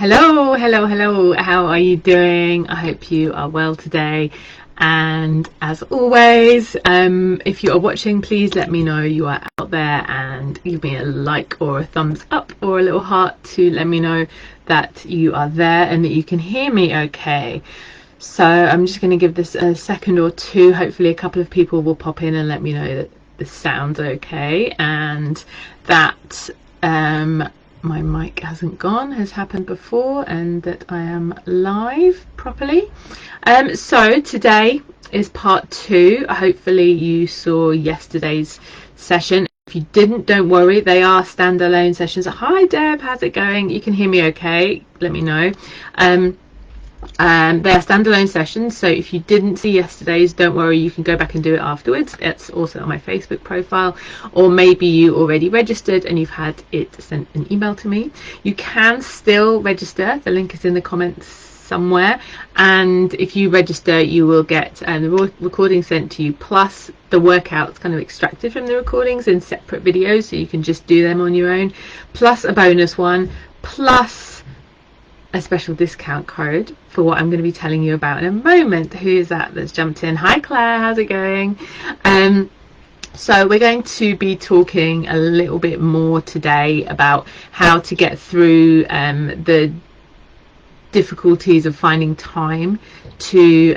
Hello, hello, hello. How are you doing? I hope you are well today. And as always, if you are watching, please let me know you are out there and give me a like or a thumbs up or a little heart to let me know that you are there and that you can hear me okay. So I'm just going to give this a second or two. Hopefully a couple of people will pop in and let me know that this sounds okay and that my mic hasn't gone, has happened before, and that I am live properly. So today is part 2. Hopefully you saw yesterday's session. If you didn't, don't worry, they are standalone sessions. Hi Deb, how's it going? You can hear me okay? Let me know. They're standalone sessions, so if you didn't see yesterday's, don't worry, you can go back and do it afterwards. It's also on my Facebook profile, or maybe you already registered and you've had it sent an email to me. You can still register. The link is in the comments somewhere, and if you register you will get the recording sent to you, plus the workouts kind of extracted from the recordings in separate videos, so you can just do them on your own, plus a bonus one, plus a special discount code for what I'm going to be telling you about in a moment. Who is that that's jumped in? Hi Claire, how's it going? So we're going to be talking a little bit more today about how to get through the difficulties of finding time to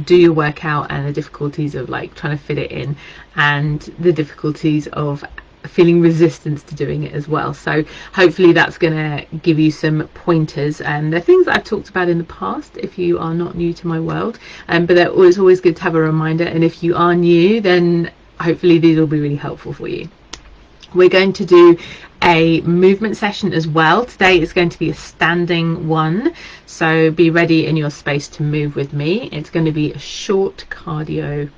do your workout, and the difficulties of like trying to fit it in, and the difficulties of feeling resistance to doing it as well. So hopefully that's going to give you some pointers, and they're things that I've talked about in the past if you are not new to my world, but they're always good to have a reminder, and if you are new then hopefully these will be really helpful for you. We're going to do a movement session as well. Today is going to be a standing one, so be ready in your space to move with me. It's going to be a short cardio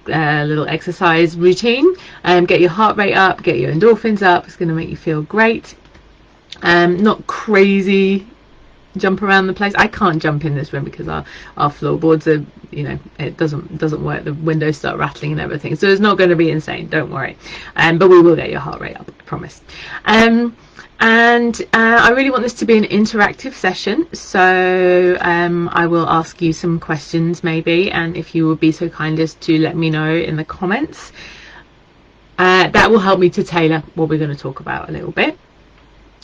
little exercise routine. Get your heart rate up, get your endorphins up. It's going to make you feel great. Not crazy jump around the place. I can't jump in this room because our floorboards are, you know, it doesn't work. The windows start rattling and everything, so it's not going to be insane, don't worry. But we will get your heart rate up, I promise. I really want this to be an interactive session, so I will ask you some questions maybe, and if you would be so kind as to let me know in the comments, that will help me to tailor what we're going to talk about a little bit.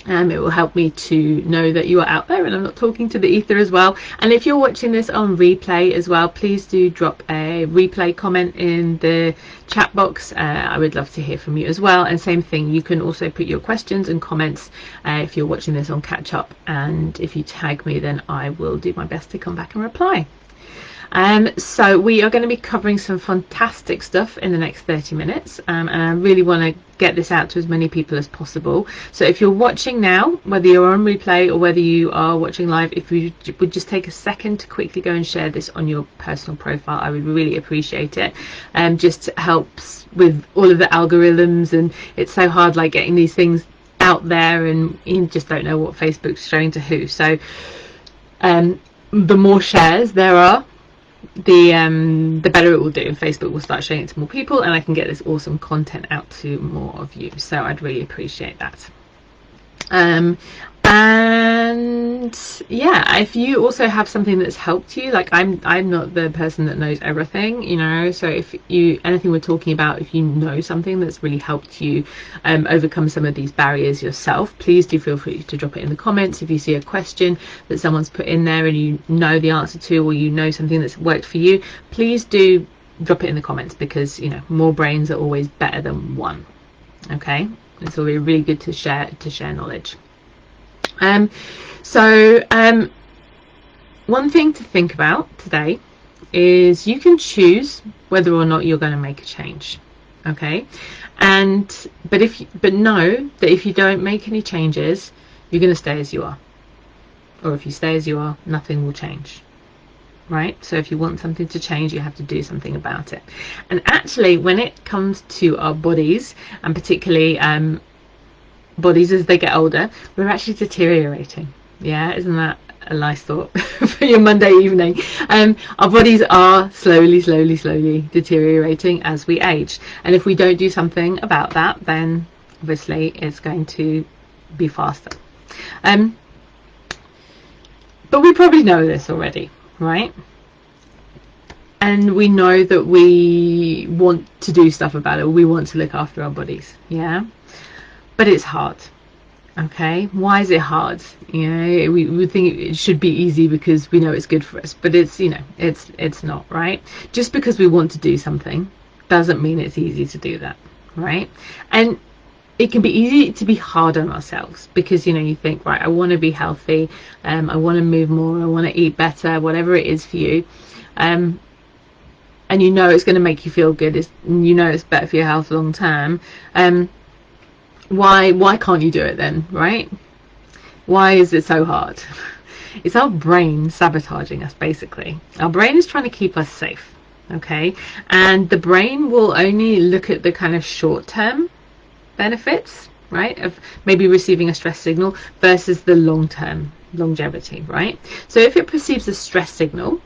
It will help me to know that you are out there and I'm not talking to the ether as well. And if you're watching this on replay as well, please do drop a replay comment in the chat box. I would love to hear from you as well. And same thing, you can also put your questions and comments if you're watching this on catch up, and if you tag me then I will do my best to come back and reply. So we are going to be covering some fantastic stuff in the next 30 minutes, and I really want to get this out to as many people as possible. So if you're watching now, whether you're on replay or whether you are watching live, if you would just take a second to quickly go and share this on your personal profile, I would really appreciate it. Just helps with all of the algorithms, and it's so hard like getting these things out there, and you just don't know what Facebook's showing to who. So the more shares there are, the better it will do. Facebook will start showing it to more people, and I can get this awesome content out to more of you. So I'd really appreciate that. And yeah, if you also have something that's helped you, like I'm not the person that knows everything, you know, so if you, anything we're talking about, if you know something that's really helped you overcome some of these barriers yourself, please do feel free to drop it in the comments. If you see a question that someone's put in there and you know the answer to, or you know something that's worked for you, please do drop it in the comments, because you know, more brains are always better than one. Okay, it's always really good to share knowledge. One thing to think about today is you can choose whether or not you're going to make a change. Okay, but know that if you don't make any changes, you're going to stay as you are, or if you stay as you are, nothing will change. Right? So if you want something to change, you have to do something about it. And actually, when it comes to our bodies, and particularly bodies as they get older, we're actually deteriorating. Yeah, isn't that a nice thought for your Monday evening? Our bodies are slowly deteriorating as we age, and if we don't do something about that, then obviously it's going to be faster. But we probably know this already, right? And we know that we want to do stuff about it. We want to look after our bodies, yeah? But it's hard, okay? Why is it hard? You know, we think it should be easy because we know it's good for us, but it's, you know, it's not, right? Just because we want to do something doesn't mean it's easy to do that, right? And it can be easy to be hard on ourselves because, you know, you think, right, I want to be healthy, I want to move more, I want to eat better, whatever it is for you, and you know it's going to make you feel good, you know it's better for your health long term. Why can't you do it then, right? Why is it so hard? It's our brain sabotaging us, basically. Our brain is trying to keep us safe, okay? And the brain will only look at the kind of short-term benefits, right, of maybe receiving a stress signal versus the long-term longevity, right? So if it perceives a stress signal,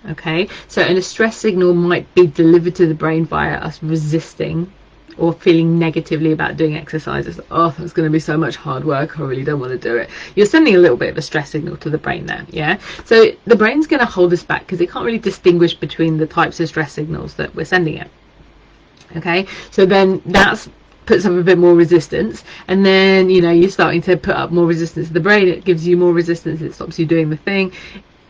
okay, so and a stress signal might be delivered to the brain via us resisting or feeling negatively about doing exercises. Oh, it's going to be so much hard work, I really don't want to do it. You're sending a little bit of a stress signal to the brain there, yeah? So the brain's going to hold us back because it can't really distinguish between the types of stress signals that we're sending it, okay? So then that's puts up a bit more resistance, and then, you know, you're starting to put up more resistance to the brain. It gives you more resistance, it stops you doing the thing,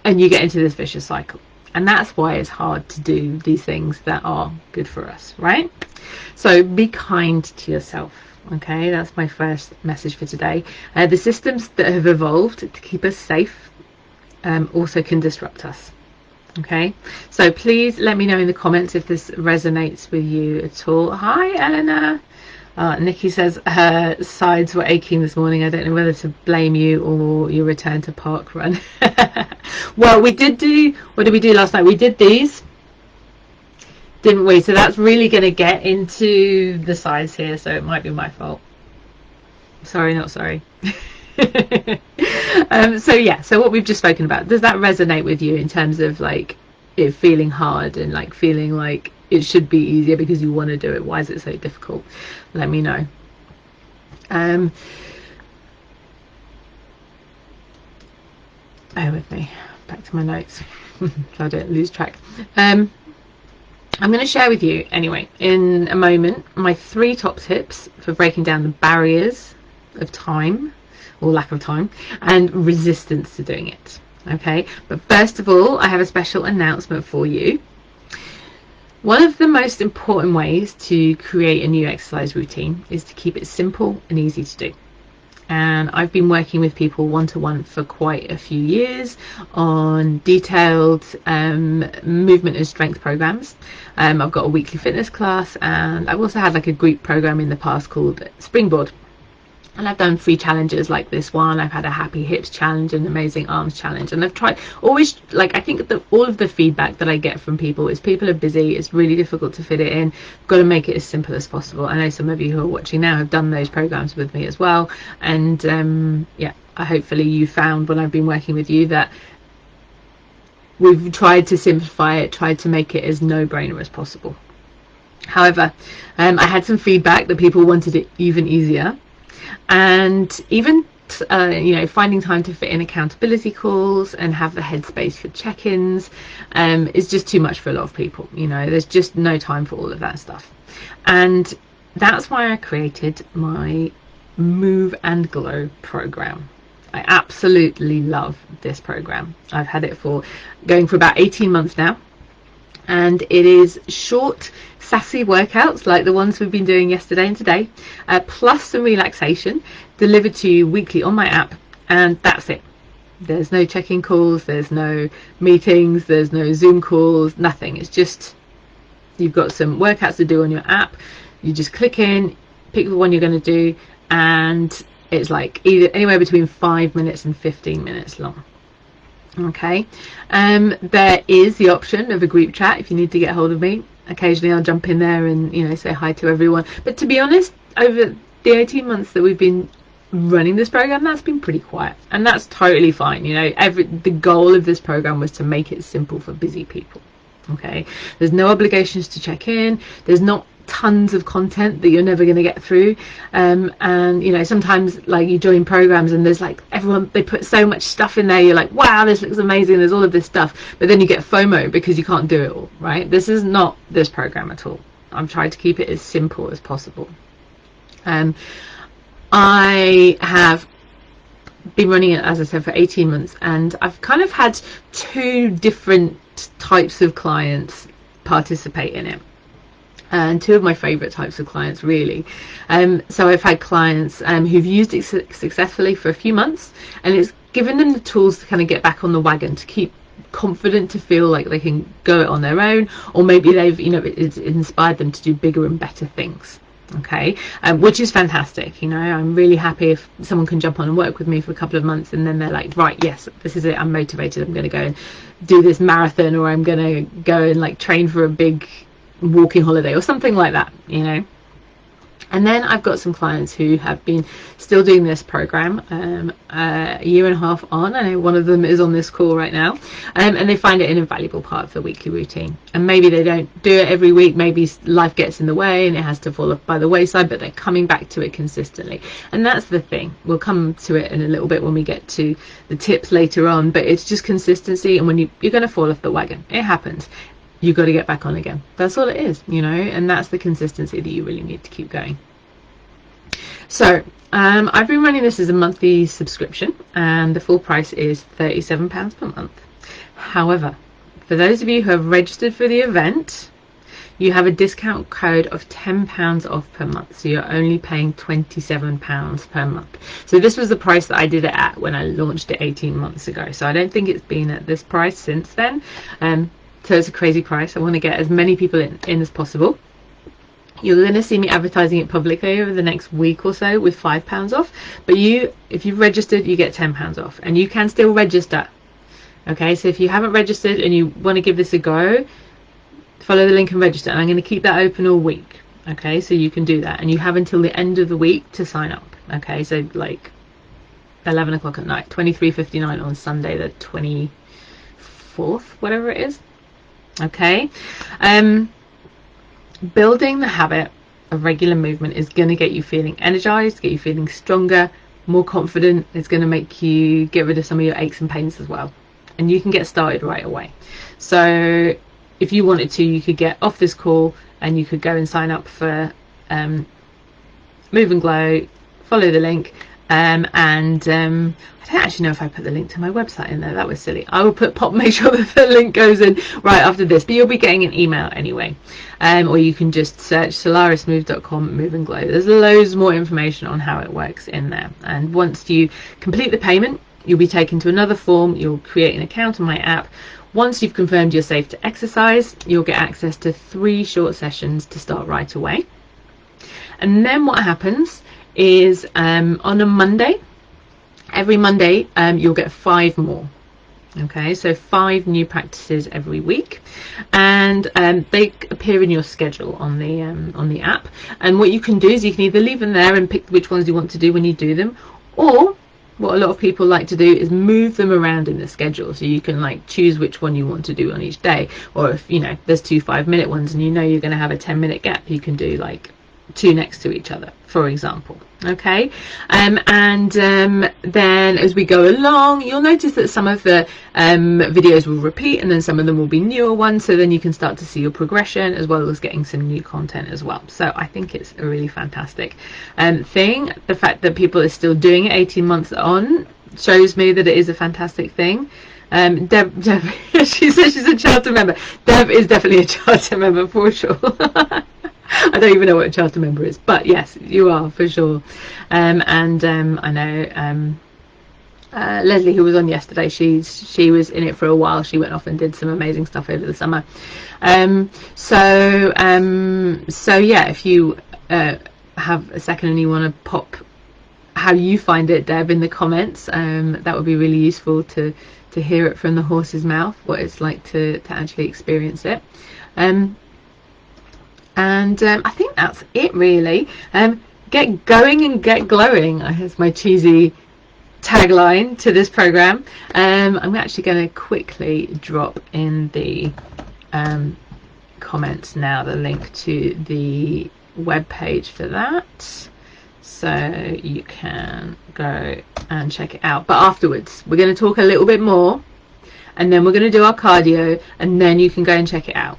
and you get into this vicious cycle. And that's why it's hard to do these things that are good for us, right? So be kind to yourself, okay? That's my first message for today. The systems that have evolved to keep us safe also can disrupt us, okay? So please let me know in the comments if this resonates with you at all. Hi, Eleanor. Nikki says her sides were aching this morning. I don't know whether to blame you or your return to park run. Well, we did do, what did we do last night? We did these, didn't we? So that's really going to get into the sides here, so it might be my fault. Sorry, not sorry. So yeah, so what we've just spoken about, does that resonate with you in terms of like it feeling hard and like feeling like it should be easier because you want to do it? Why is it so difficult? Let me know. Bear with me, back to my notes so I don't lose track. I'm going to share with you anyway in a moment my 3 top tips for breaking down the barriers of time or lack of time and resistance to doing it, okay? But first of all, I have a special announcement for you. One of the most important ways to create a new exercise routine is to keep it simple and easy to do. And I've been working with people one-to-one for quite a few years on detailed movement and strength programs. I've got a weekly fitness class, and I've also had like a group program in the past called Springboard. And I've done free challenges like this one. I've had a happy hips challenge and amazing arms challenge, and I've tried always, like, I think that all of the feedback that I get from people is people are busy, it's really difficult to fit it in, got to make it as simple as possible. I know some of you who are watching now have done those programs with me as well, and yeah, hopefully you found when I've been working with you that we've tried to simplify it, tried to make it as no-brainer as possible. However, I had some feedback that people wanted it even easier. And even you know, finding time to fit in accountability calls and have the headspace for check-ins is just too much for a lot of people. You know, there's just no time for all of that stuff, and that's why I created my Move and Glow program. I absolutely love this program. I've had it going for about 18 months now, and it is short, sassy workouts like the ones we've been doing yesterday and today, plus some relaxation delivered to you weekly on my app, and that's it. There's no check-in calls, there's no meetings, there's no Zoom calls, nothing. It's just, you've got some workouts to do on your app, you just click in, pick the one you're going to do, and it's like either anywhere between 5 minutes and 15 minutes long. Okay, there is the option of a group chat if you need to get hold of me. Occasionally I'll jump in there and, you know, say hi to everyone, but to be honest, over the 18 months that we've been running this program, that's been pretty quiet, and that's totally fine. You know, the goal of this program was to make it simple for busy people. Okay, there's no obligations to check in. There's not tons of content that you're never going to get through, and you know, sometimes like you join programs and there's like everyone, they put so much stuff in there, you're like, wow, this looks amazing, there's all of this stuff, but then you get FOMO because you can't do it all, right? This is not this program at all. I'm trying to keep it as simple as possible. I have been running it, as I said, for 18 months, and I've kind of had two different types of clients participate in it, and two of my favorite types of clients, really. So I've had clients who've used it successfully for a few months, and it's given them the tools to kind of get back on the wagon, to keep confident, to feel like they can go it on their own, or maybe they've, you know, it's inspired them to do bigger and better things. Okay, which is fantastic. You know, I'm really happy if someone can jump on and work with me for a couple of months, and then they're like, right, yes, this is it, I'm motivated, I'm going to go and do this marathon, or I'm going to go and like train for a big walking holiday or something like that, you know. And then I've got some clients who have been still doing this program a year and a half on. I know one of them is on this call right now, and they find it an invaluable part of the weekly routine. And maybe they don't do it every week, maybe life gets in the way and it has to fall off by the wayside, but they're coming back to it consistently. And that's the thing. We'll come to it in a little bit when we get to the tips later on, but it's just consistency. And when you're going to fall off the wagon, it happens. You've got to get back on again. That's all it is, you know, and that's the consistency that you really need to keep going. So I've been running this as a monthly subscription, and the full price is £37 per month. However, for those of you who have registered for the event, you have a discount code of £10 off per month, so you're only paying £27 per month. So this was the price that I did it at when I launched it 18 months ago, so I don't think it's been at this price since then. So it's a crazy price. I want to get as many people in as possible. You're going to see me advertising it publicly over the next week or so with £5 off. But if you've registered, you get £10 off. And you can still register. Okay, so if you haven't registered and you want to give this a go, follow the link and register. And I'm going to keep that open all week. Okay, so you can do that. And you have until the end of the week to sign up. Okay, so like 11 o'clock at night, 23:59 on Sunday the 24th, whatever it is. Okay, building the habit of regular movement is going to get you feeling energized, get you feeling stronger, more confident. It's going to make you get rid of some of your aches and pains as well, and you can get started right away. So if you wanted to, you could get off this call and you could go and sign up for Move and Glow, follow the link, and I don't actually know if I put the link to my website in there. That was silly. I will make sure that the link goes in right after this, but you'll be getting an email anyway. Or you can just search solarismove.com Move and Glow. There's loads more information on how it works in there. And once you complete the payment, you'll be taken to another form. You'll create an account on my app. Once you've confirmed you're safe to exercise, you'll get access to 3 short sessions to start right away. And then what happens is on a Monday, every Monday, you'll get 5 more. Okay, so 5 new practices every week, and they appear in your schedule on the app. And what you can do is you can either leave them there and pick which ones you want to do when you do them, or what a lot of people like to do is move them around in the schedule, so you can like choose which one you want to do on each day. Or if you know there's 2 5-minute ones and you know you're going to have a 10-minute gap, you can do like 2 next to each other, for example. Okay, then as we go along, you'll notice that some of the videos will repeat, and then some of them will be newer ones, so then you can start to see your progression as well as getting some new content as well. So I think it's a really fantastic thing. The fact that people are still doing it 18 months on shows me that it is a fantastic thing. Deb, she says she's a charter member. Deb is definitely a charter member for sure. I don't even know what a charter member is, but yes, you are for sure. I know Leslie, who was on yesterday, she was in it for a while. She went off and did some amazing stuff over the summer. So yeah, if you have a second and you want to pop how you find it, Deb, in the comments, that would be really useful to hear it from the horse's mouth, what it's like to actually experience it. I think that's it really. Get going and get glowing. That's my cheesy tagline to this program. I'm actually going to quickly drop in the comments now the link to the web page for that, so you can go and check it out. But afterwards we're going to talk a little bit more, and then we're going to do our cardio, and then you can go and check it out.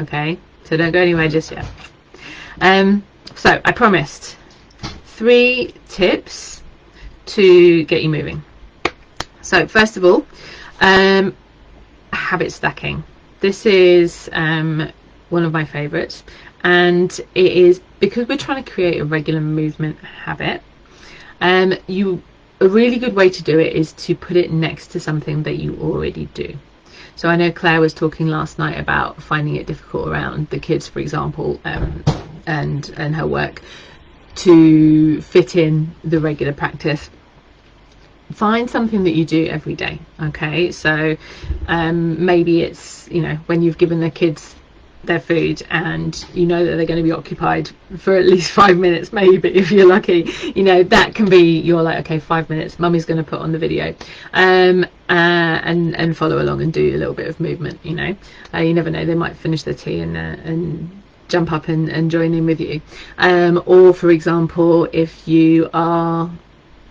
Okay, so don't go anywhere just yet. So I promised 3 tips to get you moving. So first of all, habit stacking. This is one of my favorites, and it is because we're trying to create a regular movement habit. A really good way to do it is to put it next to something that you already do. So I know Claire was talking last night about finding it difficult around the kids, for example, and her work, to fit in the regular practice. Find something that you do every day. Okay, so maybe it's, you know, when you've given the kids their food and you know that they're going to be occupied for at least 5 minutes, maybe if you're lucky, you know, that can be, you're like, okay, 5 minutes, mummy's going to put on the video, and follow along and do a little bit of movement. You know, you never know, they might finish their tea and jump up and join in with you. Or for example, if you are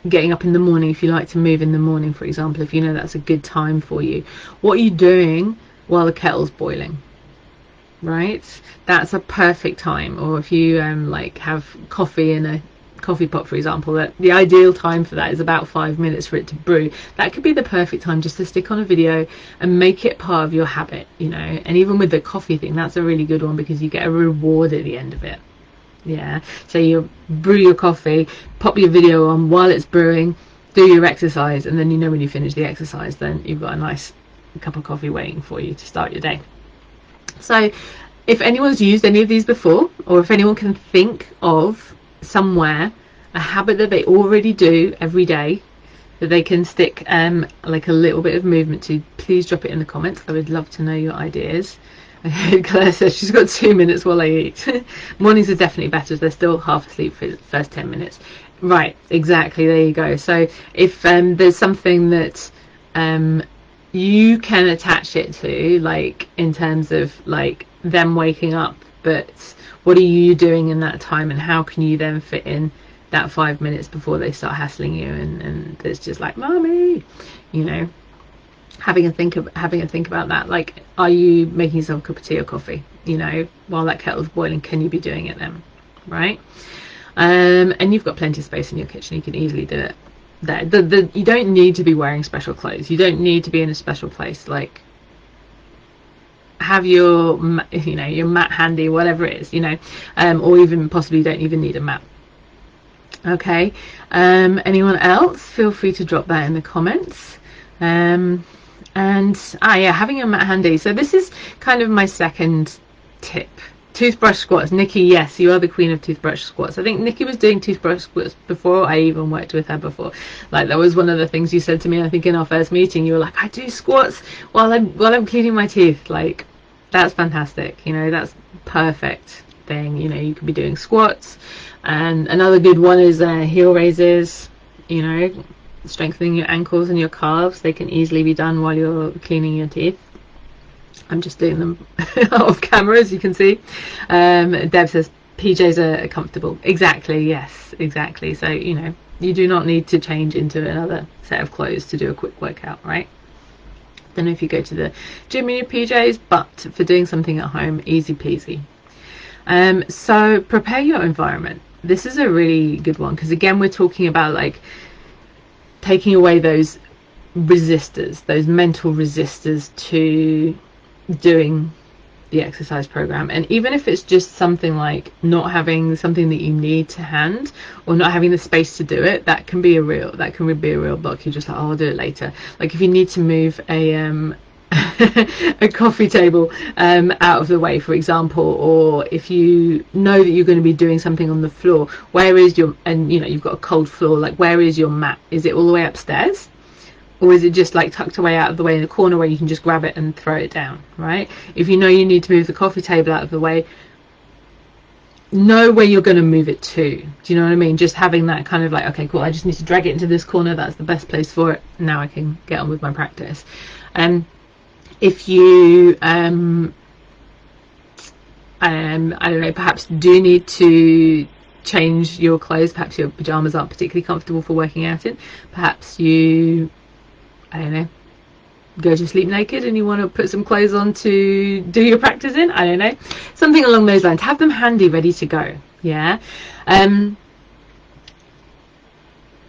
getting up in the morning, if you like to move in the morning, for example, if you know that's a good time for you, what are you doing while the kettle's boiling? Right, that's a perfect time. Or if you like have coffee in a coffee pot, for example, that the ideal time for that is about 5 minutes for it to brew. That could be the perfect time just to stick on a video and make it part of your habit, you know. And even with the coffee thing, that's a really good one because you get a reward at the end of it. Yeah, so you brew your coffee, pop your video on while it's brewing, do your exercise, and then you know when you finish the exercise, then you've got a nice cup of coffee waiting for you to start your day. So if anyone's used any of these before, or if anyone can think of somewhere a habit that they already do every day that they can stick like a little bit of movement to, please drop it in the comments. I would love to know your ideas. Claire says she's got 2 minutes while I eat. Mornings are definitely better, they're still half asleep for the first 10 minutes. Right, exactly, there you go. So if there's something that you can attach it to, like in terms of like them waking up, but what are you doing in that time, and how can you then fit in that 5 minutes before they start hassling you, and it's just like, mommy, you know, having a think about that. Like, are you making yourself a cup of tea or coffee, you know, while that kettle's boiling? Can you be doing it then? Right? And you've got plenty of space in your kitchen, you can easily do it there. You don't need to be wearing special clothes, you don't need to be in a special place. Like, have your, you know, your mat handy, whatever it is, you know, or even possibly don't even need a mat. Okay, anyone else, feel free to drop that in the comments. And yeah, having a mat handy. So this is kind of my second tip. Toothbrush squats. Nikki, yes, you are the queen of toothbrush squats. I think Nikki was doing toothbrush squats before I even worked with her before. Like, that was one of the things you said to me, I think in our first meeting. You were like, I do squats while I'm cleaning my teeth. Like, that's fantastic, you know, that's perfect thing. You know, you could be doing squats, and another good one is heel raises, you know, strengthening your ankles and your calves. They can easily be done while you're cleaning your teeth. I'm just doing them off camera, as you can see. Deb says PJs are comfortable. Exactly, yes, exactly. So, you know, you do not need to change into another set of clothes to do a quick workout, right? Don't know if you go to the gym in your PJs, but for doing something at home, easy peasy. So prepare your environment. This is a really good one, because again, we're talking about like taking away those resistors, those mental resistors to doing the exercise program. And even if it's just something like not having something that you need to hand, or not having the space to do it, that can be a real block. You're just like, oh, I'll do it later. Like if you need to move a a coffee table out of the way, for example, or if you know that you're going to be doing something on the floor, where is your, and you know you've got a cold floor, like where is your mat? Is it all the way upstairs? Or is it just like tucked away out of the way in the corner where you can just grab it and throw it down, right? If you know you need to move the coffee table out of the way, know where you're going to move it to. Do you know what I mean? Just having that kind of like, okay, cool, I just need to drag it into this corner. That's the best place for it. Now I can get on with my practice. If you I don't know, perhaps do need to change your clothes, perhaps your pajamas aren't particularly comfortable for working out in, perhaps you, I don't know, go to sleep naked and you want to put some clothes on to do your practice in, I don't know, something along those lines. Have them handy, ready to go. Yeah.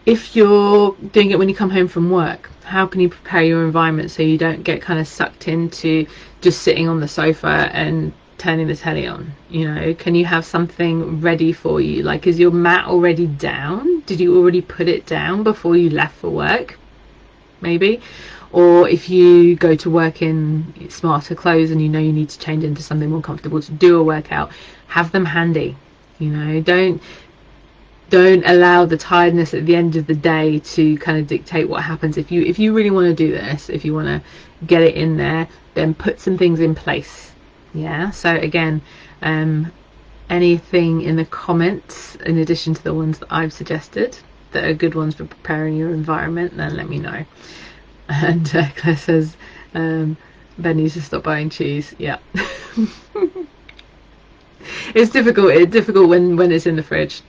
If you're doing it when you come home from work, how can you prepare your environment so you don't get kind of sucked into just sitting on the sofa and turning the telly on? You know, can you have something ready for you? Like, is your mat already down? Did you already put it down before you left for work? Maybe. Or if you go to work in smarter clothes and you know you need to change into something more comfortable to do a workout, have them handy. You know, don't allow the tiredness at the end of the day to kind of dictate what happens. If you really want to do this, if you want to get it in there, then put some things in place. Yeah. So again, anything in the comments in addition to the ones that I've suggested that are good ones for preparing your environment, then let me know. And Claire says Ben needs to stop buying cheese. Yeah. It's difficult when it's in the fridge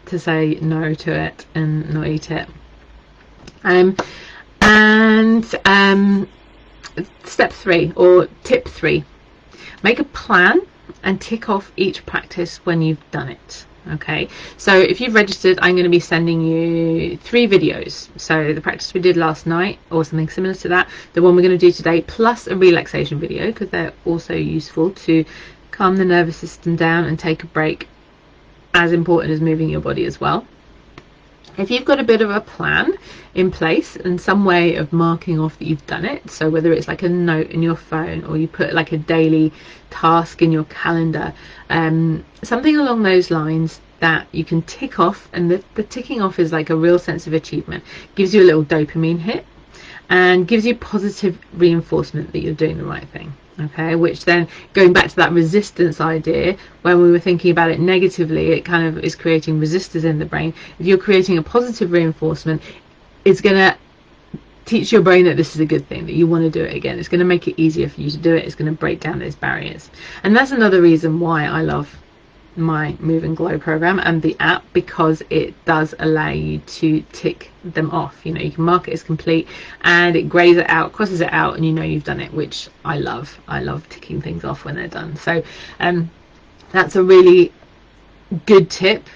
to say no to it and not eat it. Step 3 or tip 3, make a plan and tick off each practice when you've done it. Okay, so if you've registered, I'm going to be sending you 3 videos. So the practice we did last night, or something similar to that, the one we're going to do today, plus a relaxation video, because they're also useful to calm the nervous system down and take a break, as important as moving your body as well. If you've got a bit of a plan in place and some way of marking off that you've done it, so whether it's like a note in your phone or you put like a daily task in your calendar, something along those lines that you can tick off, and the ticking off is like a real sense of achievement, gives you a little dopamine hit and gives you positive reinforcement that you're doing the right thing. Okay, which then, going back to that resistance idea, when we were thinking about it negatively, it kind of is creating resistors in the brain. If you're creating a positive reinforcement, it's going to teach your brain that this is a good thing, that you want to do it again. It's going to make it easier for you to do it. It's going to break down those barriers. And that's another reason why I love my Move and Glow program and the app, because it does allow you to tick them off. You know, you can mark it as complete and it grays it out, crosses it out, and you know you've done it, which I love. I love ticking things off when they're done. So that's a really good tip.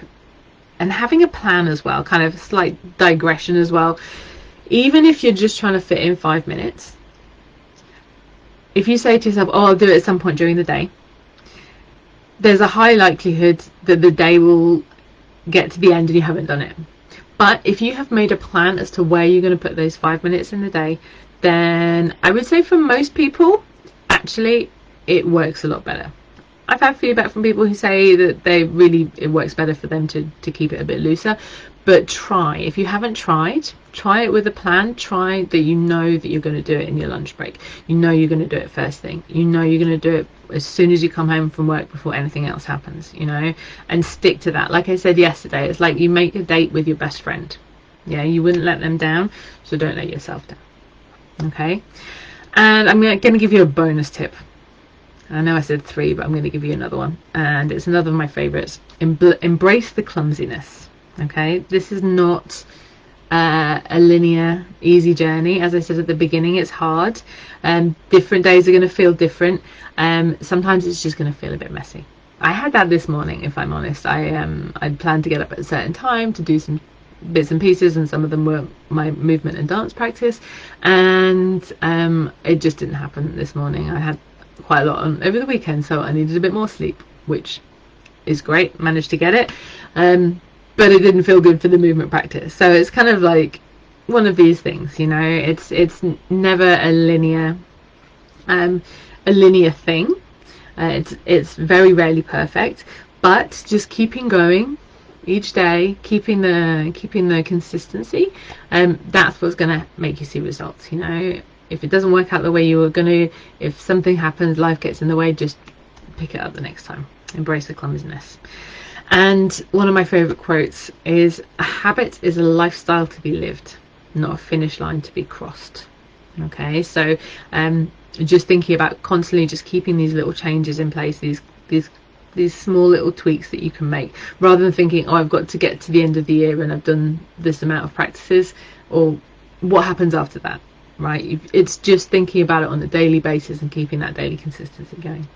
And having a plan as well, kind of slight digression as well, even if you're just trying to fit in 5 minutes, if you say to yourself, oh, I'll do it at some point during the day, there's a high likelihood that the day will get to the end and you haven't done it. But if you have made a plan as to where you're going to put those 5 minutes in the day, then I would say for most people, actually, it works a lot better. I've had feedback from people who say that it works better for them to keep it a bit looser. But try. If you haven't tried, try it with a plan. Try that you know that you're going to do it in your lunch break. You know you're going to do it first thing. You know you're going to do it as soon as you come home from work before anything else happens, you know, and stick to that. Like I said yesterday, it's like you make a date with your best friend. Yeah, you wouldn't let them down, so don't let yourself down. Okay, and I'm going to give you a bonus tip. I know I said 3, but I'm going to give you another one, and it's another of my favorites. Embrace the clumsiness. Okay, this is not a linear, easy journey. As I said at the beginning, it's hard. Different days are going to feel different. Sometimes it's just going to feel a bit messy. I had that this morning, if I'm honest. I'd planned to get up at a certain time to do some bits and pieces, and some of them were my movement and dance practice, and it just didn't happen this morning. I had quite a lot on over the weekend, so I needed a bit more sleep, which is great. Managed to get it. But it didn't feel good for the movement practice. So it's kind of like one of these things, you know. It's never a linear thing. It's very rarely perfect, but just keeping going each day, keeping the consistency, that's what's going to make you see results. You know, if it doesn't work out the way you were going to, if something happens, life gets in the way, just pick it up the next time. Embrace the clumsiness. And one of my favorite quotes is, a habit is a lifestyle to be lived, not a finish line to be crossed. Okay, so just thinking about constantly just keeping these little changes in place, these small little tweaks that you can make, rather than thinking, oh, I've got to get to the end of the year and I've done this amount of practices, or what happens after that, right? It's just thinking about it on a daily basis and keeping that daily consistency going.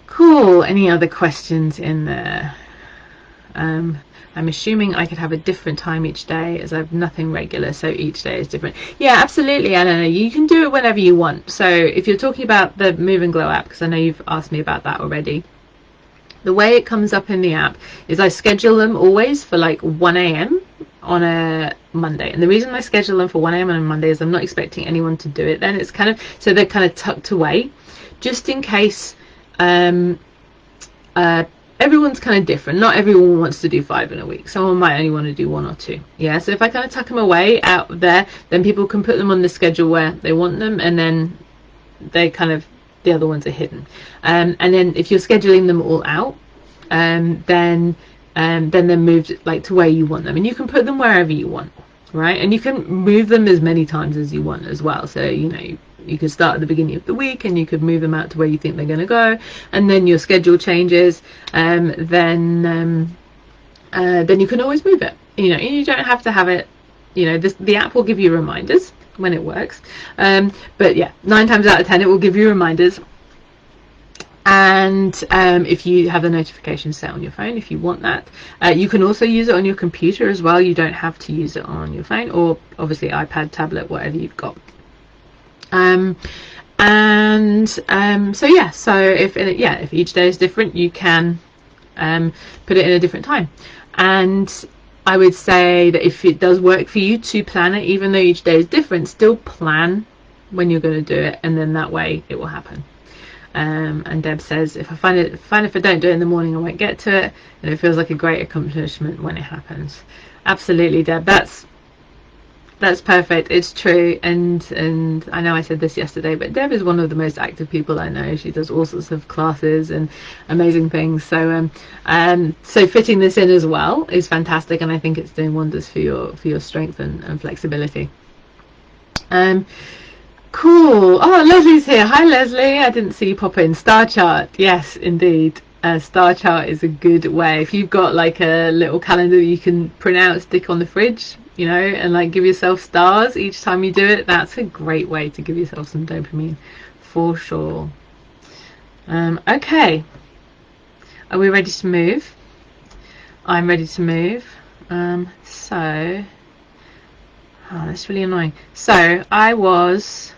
Cool. Any other questions in there? I'm assuming I could have a different time each day, as I have nothing regular, so each day is different. Yeah, absolutely, Eleanor. You can do it whenever you want. So if you're talking about the Move and Glow app, because I know you've asked me about that already, the way it comes up in the app is I schedule them always for like 1 a.m. on a Monday. And the reason I schedule them for 1 a.m. on a Monday is I'm not expecting anyone to do it then. It's kind of, so they're kind of tucked away, just in case everyone's kind of different. Not everyone wants to do 5 in a week. Someone might only want to do 1 or 2. Yeah, so if I kind of tuck them away out there, then people can put them on the schedule where they want them, and then they kind of, the other ones are hidden. And then if you're scheduling them all out, then they're moved like to where you want them, and you can put them wherever you want, right? And you can move them as many times as you want as well. So you could start at the beginning of the week and you could move them out to where you think they're going to go, and then your schedule changes, then you can always move it. You don't have to have it, the app will give you reminders when it works, but yeah, 9 times out of 10 it will give you reminders. And if you have the notifications set on your phone, if you want that, you can also use it on your computer as well. You don't have to use it on your phone, or obviously iPad, tablet, whatever you've got. So if each day is different, you can put it in a different time. And I would say that if it does work for you to plan it, even though each day is different, still plan when you're going to do it, and then that way it will happen. And Deb says, if I if I don't do it in the morning, I won't get to it, and it feels like a great accomplishment when it happens. Absolutely, Deb. That's perfect. It's true. And I know I said this yesterday, but Deb is one of the most active people I know. She does all sorts of classes and amazing things. So so fitting this in as well is fantastic, and I think it's doing wonders for your strength and flexibility. Cool. Oh, Leslie's here. Hi, Leslie. I didn't see you pop in. Star chart. Yes, indeed. Star chart is a good way. If you've got like a little calendar you can print out, stick on the fridge, and like give yourself stars each time you do it, that's a great way to give yourself some dopamine for sure. Okay. Are we ready to move? I'm ready to move. That's really annoying. So I was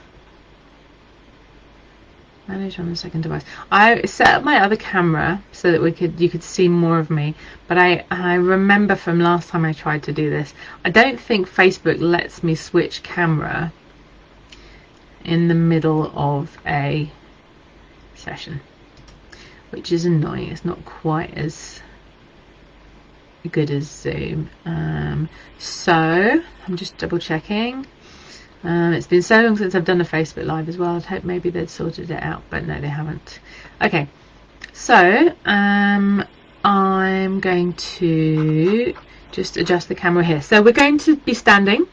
manage on the second device. I set up my other camera so that you could see more of me, but I remember from last time I tried to do this, I don't think Facebook lets me switch camera in the middle of a session, which is annoying. It's not quite as good as Zoom. So I'm just double checking. It's been so long since I've done a Facebook Live as well. I'd hope maybe they'd sorted it out, but no, they haven't. Okay, so I'm going to just adjust the camera here. So we're going to be standing,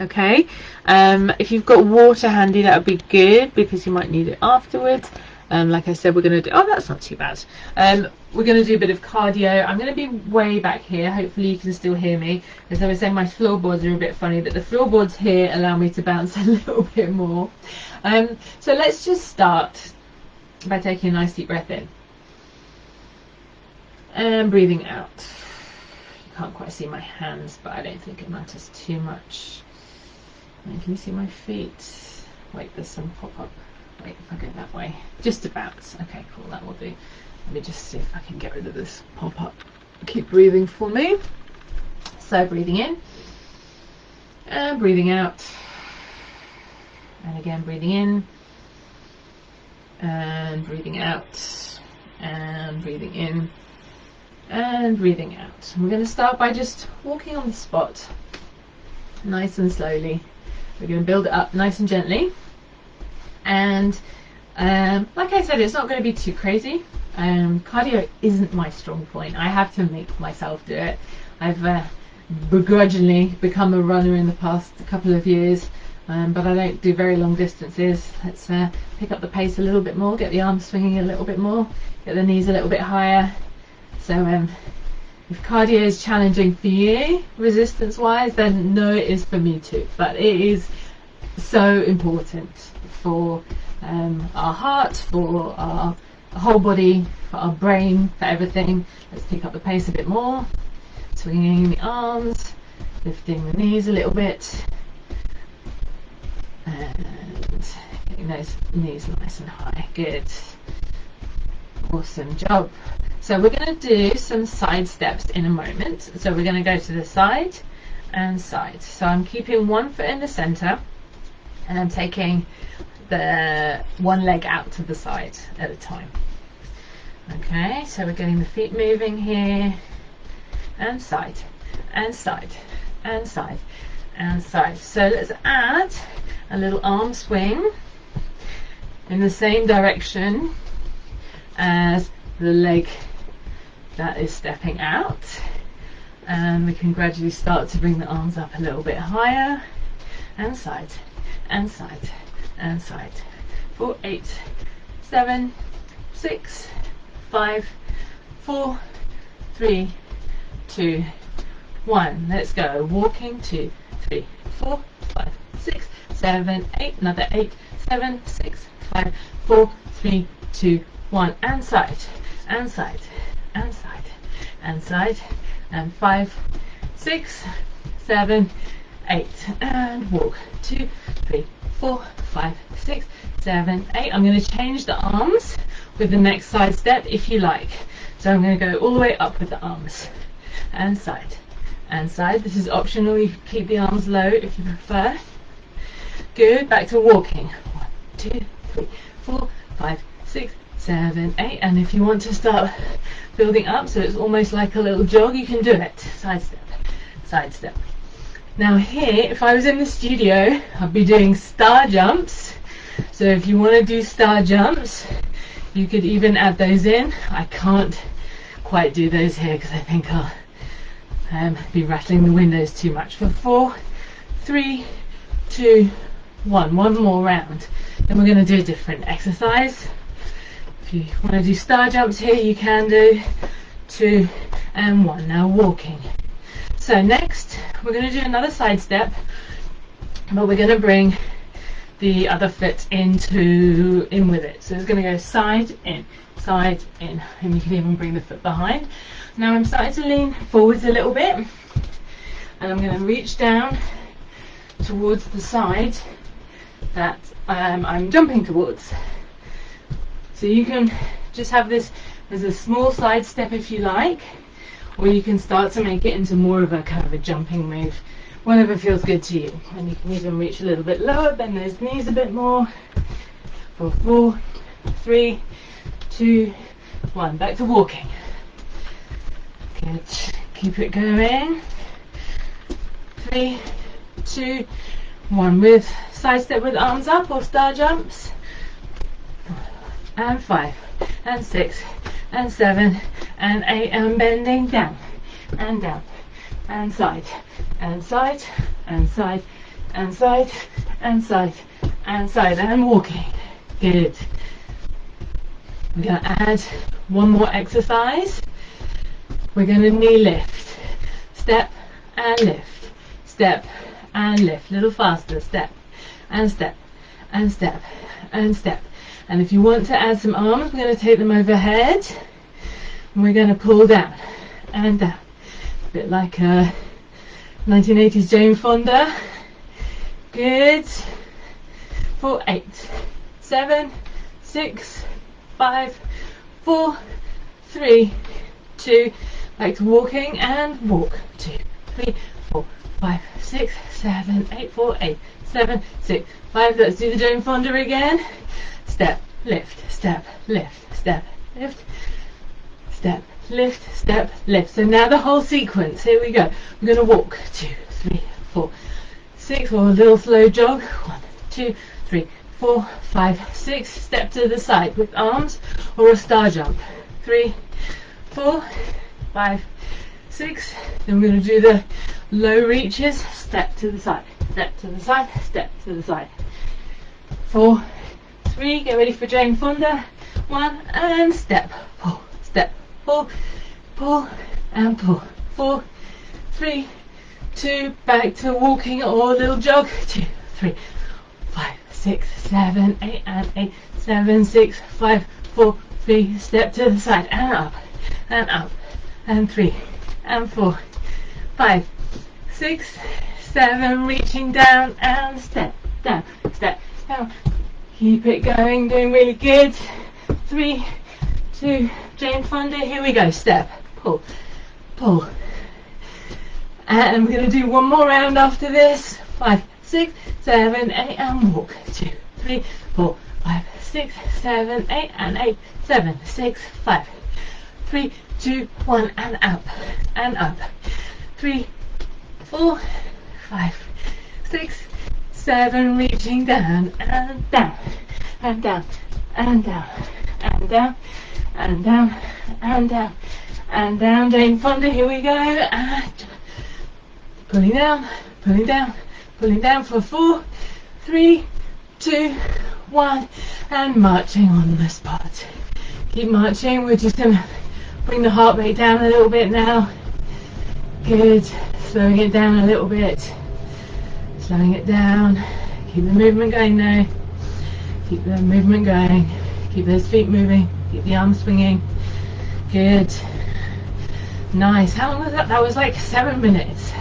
okay? If you've got water handy, that would be good, because you might need it afterwards. Like I said, we're going to do, oh, that's not too bad. We're going to do a bit of cardio. I'm going to be way back here. Hopefully you can still hear me. As I was saying, my floorboards are a bit funny, but the floorboards here allow me to bounce a little bit more. So let's just start by taking a nice deep breath in. And breathing out. You can't quite see my hands, but I don't think it matters too much. And can you see my feet? Wait, there's some pop-up. Wait, if I go that way, just about. Okay, cool, that will do. Let me just see if I can get rid of this pop-up. Keep breathing for me. So breathing in and breathing out, and again breathing in and breathing out and breathing in and breathing out. And we're going to start by just walking on the spot, nice and slowly. We're going to build it up nice and gently. And like I said, it's not going to be too crazy. Cardio isn't my strong point. I have to make myself do it. I've begrudgingly become a runner in the past couple of years, but I don't do very long distances. Let's pick up the pace a little bit more, get the arms swinging a little bit more, get the knees a little bit higher. So if cardio is challenging for you, resistance wise, then no, it is for me too. But it is so important for our heart, for our whole body, for our brain, for everything. Let's pick up the pace a bit more, swinging the arms, lifting the knees a little bit, and getting those knees nice and high. Good. Awesome job. So we're going to do some side steps in a moment. So we're going to go to the side and side. So I'm keeping one foot in the center and I'm taking the one leg out to the side at a time. Okay, so we're getting the feet moving here, and side, and side, and side, and side. So let's add a little arm swing in the same direction as the leg that is stepping out, and we can gradually start to bring the arms up a little bit higher, and side, and side, and side. 4, 8, 7, 6, 5, 4, 3, 2, 1. Let's go. Walking. 2, 3, 4, 5, 6, 7, 8. Another 8, 7, 6, 5, 4, 3, 2, 1. And side, and side, and side, and side, and 5, 6, 7, 8. And walk. 2, 3, 4, 5, 6, 7, 8. I'm going to change the arms with the next side step if you like. So I'm going to go all the way up with the arms, and side, and side. This is optional. You can keep the arms low if you prefer. Good. Back to walking. 1, 2, 3, 4, 5, 6, 7, 8. And if you want to start building up so it's almost like a little jog, you can do it. Side step, side step. Now here, if I was in the studio, I'd be doing star jumps. So if you want to do star jumps, you could even add those in. I can't quite do those here because I think I'll be rattling the windows too much. For 4, 3, 2, 1. One more round. Then we're going to do a different exercise. If you want to do star jumps here, you can do. 2 and 1. Now walking. So next, we're going to do another side step, but we're going to bring the other foot in with it. So it's going to go side, in, and you can even bring the foot behind. Now I'm starting to lean forwards a little bit, and I'm going to reach down towards the side that I'm jumping towards. So you can just have this as a small side step if you like, or you can start to make it into more of a kind of a jumping move, whatever feels good to you. And you can even reach a little bit lower, bend those knees a bit more. For 4, 3, 2, 1. Back to walking. Good. Keep it going. 3, 2, 1. With side step with arms up or star jumps. And 5, and 6, and 7, and 8, and bending down, and down, and side, and side, and side, and side, and side, and side, and walking. Good. We're going to add one more exercise. We're going to knee lift. Step and lift. Step and lift. A little faster. Step and step and step and step. And if you want to add some arms, we're going to take them overhead. And we're going to pull down and down. A bit like a 1980s Jane Fonda. Good. 4, 8, 7, 6, 5, 4, 3, 2. Back to walking and walk. 2, 3, 4, 5, 6, 7, 8, 4, 8, 7, 6, 5. Let's do the Jane Fonda again. Step, lift, step, lift, step, lift, step, lift, step, lift. So now the whole sequence. Here we go. We're going to walk. 2, 3, 4, 6, or a little slow jog. 1, 2, 3, 4, 5, 6. Step to the side with arms or a star jump. 3, 4, 5, 6. Then we're going to do the low reaches. Step to the side. step to the side, step to the side. 4, 3, get ready for Jane Fonda. 1 and step, pull, pull and pull. 4, 3, 2, back to walking or little jog. 2, 3, 5, 6, 7, 8 and 8, 7, 6, 5, 4, 3, step to the side and up and 3 and 4, 5, 6, 7, reaching down and step down, step down. Keep it going, doing really good. 3, 2, Jane Fonda, here we go. Step, pull, pull. And we're going to do one more round after this. 5, 6, 7, 8 and walk. 2, 3, 4, 5, 6, 7, 8 and 8, 7, 6, 5, 3, 2, 1 and up. 3, 4, 5, 6, 7, reaching down and down and down and down and down and down and down and down. Jane Fonda, here we go. And pulling down, pulling down, pulling down for 4, 3, 2, 1 and marching on the spot. Keep marching. We're just going to bring the heart rate down a little bit now. Good. Slowing it down a little bit. Slowing it down. Keep the movement going now. Keep the movement going. Keep those feet moving. Keep the arms swinging. Good. Nice. How long was that? That was like 7 minutes.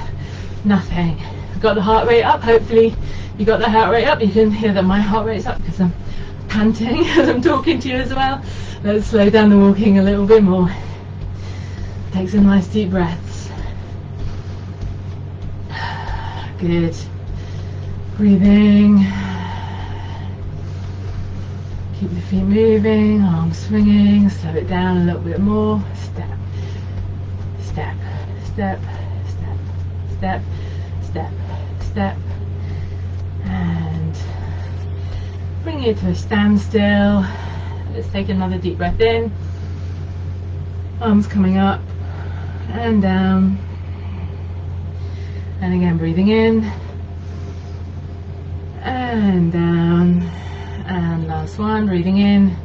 Nothing. Got the heart rate up. Hopefully you got the heart rate up. You can hear that my heart rate's up because I'm panting as I'm talking to you as well. Let's slow down the walking a little bit more. Take some nice deep breaths. Good. Breathing. Keep the feet moving, arms swinging, slow it down a little bit more. Step, step, step, step, step, step, step. And bring it to a standstill. Let's take another deep breath in. Arms coming up and down. And again, breathing in and down. And last one, breathing in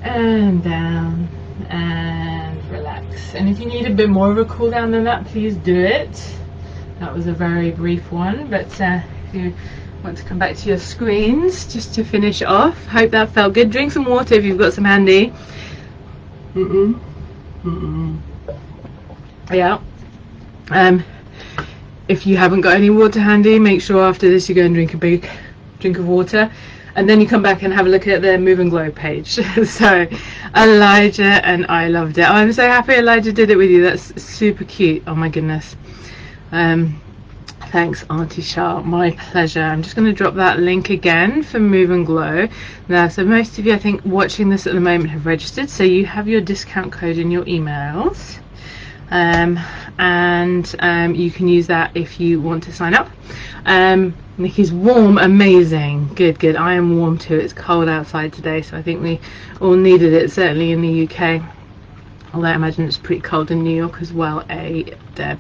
and down and relax. And if you need a bit more of a cool down than that, please do it. That was a very brief one, but if you want to come back to your screens just to finish off, hope that felt good. Drink some water if you've got some handy. Yeah. If you haven't got any water handy, make sure after this you go and drink a big drink of water, and then you come back and have a look at the Move and Glow page. So Elijah and I loved it. I'm so happy Elijah did it with you. That's super cute. Oh my goodness. Thanks Auntie Char, my pleasure. I'm just going to drop that link again for Move and Glow now. So most of you I think watching this at the moment have registered, so you have your discount code in your emails. And you can use that if you want to sign up. Nikki's warm, amazing, good. I am warm too. It's cold outside today, so I think we all needed it, certainly in the UK, although I imagine it's pretty cold in New York as well. Deb.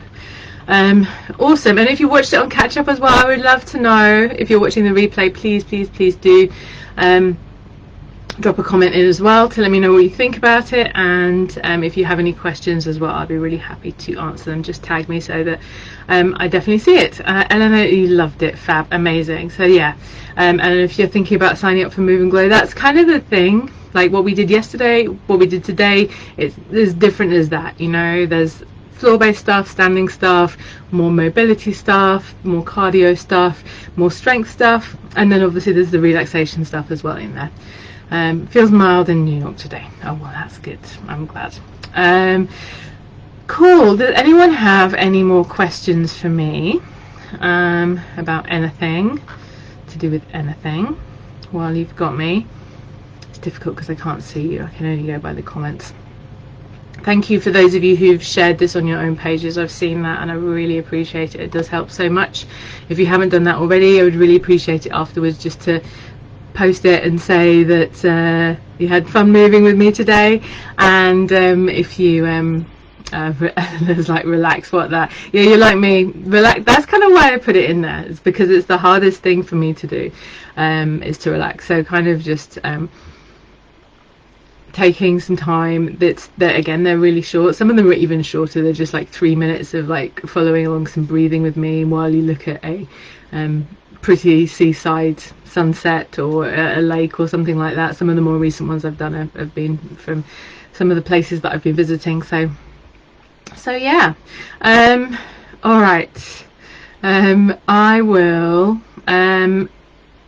Awesome. And if you watched it on catch up as well, I would love to know. If you're watching the replay, please do drop a comment in as well to let me know what you think about it, and if you have any questions as well, I'll be really happy to answer them. Just tag me so that I definitely see it. Eleanor, you loved it. Fab, amazing. So yeah, and if you're thinking about signing up for Move and Glow, that's kind of the thing, like what we did yesterday, what we did today, it's as different as that, you know. There's floor-based stuff, standing stuff, more mobility stuff, more cardio stuff, more strength stuff, and then obviously there's the relaxation stuff as well in there. Feels mild in New York today. Oh well, that's good. I'm glad. Cool. Does anyone have any more questions for me about anything to do with anything while you've got me? It's difficult because I can't see you. I can only go by the comments. Thank you for those of you who've shared this on your own pages. I've seen that and I really appreciate it. It does help so much. If you haven't done that already, I would really appreciate it afterwards just to post it and say that you had fun moving with me today, and if you There's like relax, what that, yeah, you're like me, relax. That's kind of why I put it in there. It's because it's the hardest thing for me to do, is to relax. So kind of just taking some time. That again, they're really short. Some of them are even shorter. They're just like 3 minutes of like following along some breathing with me while you look at a pretty seaside sunset or a lake or something like that. Some of the more recent ones I've done have been from some of the places that I've been visiting. So yeah, all right, I will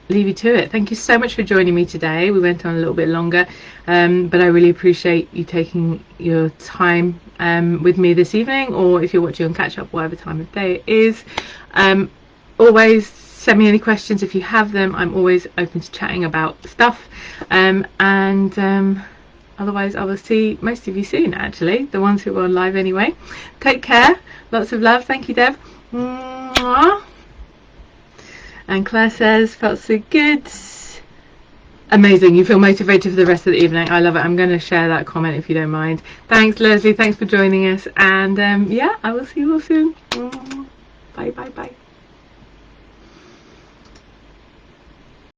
leave you to it. Thank you so much for joining me today. We went on a little bit longer, but I really appreciate you taking your time with me this evening, or if you're watching on catch up, whatever time of day it is. Always send me any questions if you have them. I'm always open to chatting about stuff, and otherwise I will see most of you soon, actually, the ones who are on live anyway. Take care, lots of love. Thank you, Deb. Mwah. And Claire says, felt so good. Amazing, you feel motivated for the rest of the evening. I love it. I'm going to share that comment if you don't mind. Thanks, Leslie, thanks for joining us, and yeah, I will see you all soon. Bye.